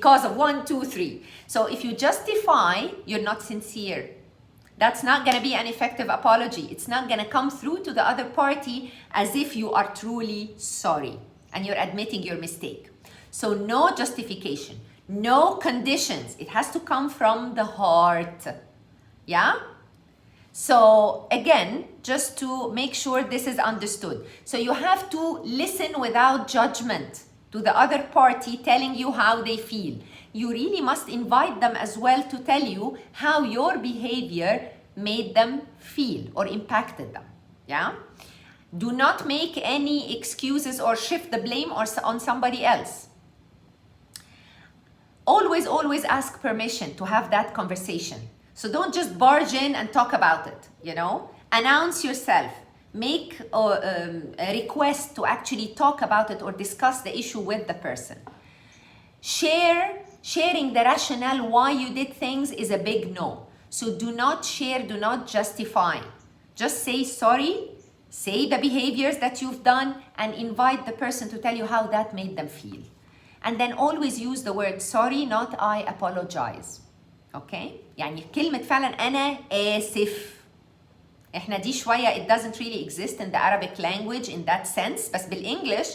because of 1, 2, 3. So if you justify, you're not sincere. That's not going to be an effective apology. It's not going to come through to the other party as if you are truly sorry and you're admitting your mistake. So no justification, no conditions. It has to come from the heart. Yeah? So again, just to make sure this is understood. So you have to listen without judgment to the other party telling you how they feel. You really must invite them as well to tell you how your behavior made them feel or impacted them. Yeah? Do not make any excuses or shift the blame on somebody else. Always ask permission to have that conversation. So don't just barge in and talk about it, you know? Announce yourself. Make a request to actually talk about it or discuss the issue with the person. Sharing the rationale why you did things is a big no. So do not share, do not justify. Just say sorry, say the behaviors that you've done, and invite the person to tell you how that made them feel. And then always use the word sorry, not I apologize. Okay? يعني كلمة فعلا أنا آسف. إحنا دي شوية it doesn't really exist in the Arabic language in that sense. بس بالإنجليش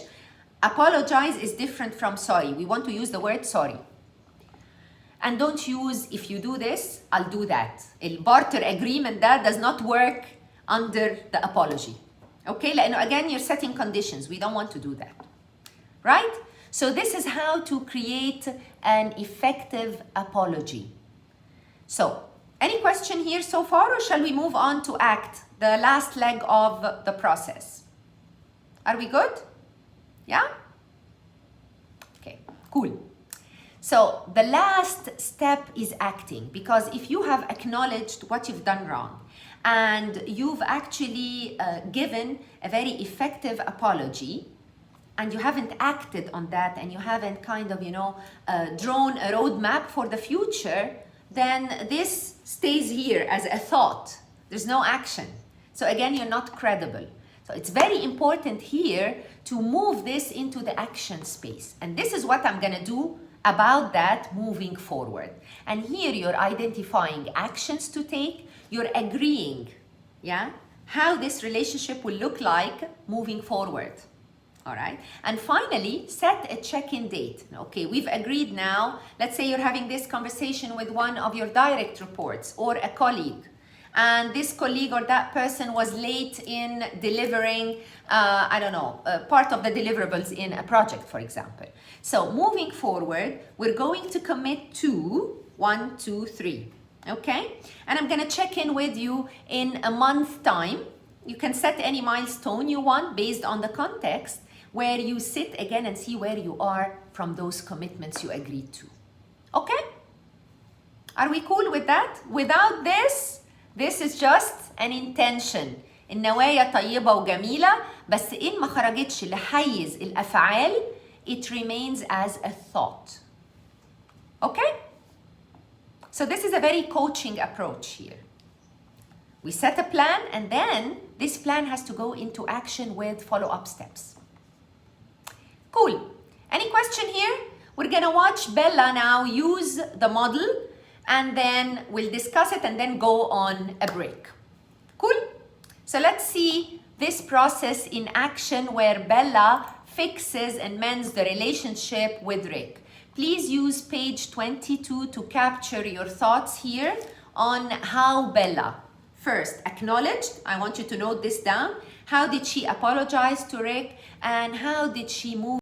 apologize is different from sorry. We want to use the word sorry. And don't use if you do this, I'll do that. El barter agreement that does not work under the apology. Okay? لأنه again you're setting conditions. We don't want to do that. Right? So this is how to create an effective apology. So, any question here so far, or shall we move on to act, the last leg of the process? Are we good? Yeah? Okay, cool. So, the last step is acting, because if you have acknowledged what you've done wrong and you've actually given a very effective apology, and you haven't acted on that, and you haven't kind of, drawn a roadmap for the future, then this stays here as a thought. There's no action. So again, you're not credible. So it's very important here to move this into the action space. And this is what I'm gonna do about that moving forward. And here you're identifying actions to take, you're agreeing, yeah, how this relationship will look like moving forward. All right. And finally, set a check-in date. Okay, we've agreed now. Let's say you're having this conversation with one of your direct reports or a colleague. And this colleague or that person was late in delivering, part of the deliverables in a project, for example. So moving forward, we're going to commit to 1, 2, 3. Okay? And I'm going to check in with you in a month's time. You can set any milestone you want based on the context, where you sit again and see where you are from those commitments you agreed to. Okay? Are we cool with that? Without this is just an intention. النوايا طيبة وجميلة بس إن ما خرجتش لحيز الأفعال, it remains as a thought. Okay? So this is a very coaching approach here. We set a plan, and then this plan has to go into action with follow-up steps. Cool. Any question here? We're gonna watch Bella now use the model, and then we'll discuss it and then go on a break. Cool? So let's see this process in action where Bella fixes and mends the relationship with Rick. Please use page 22 to capture your thoughts here on how Bella first acknowledged. I want you to note this down. How did she apologize to Rick, and how did she move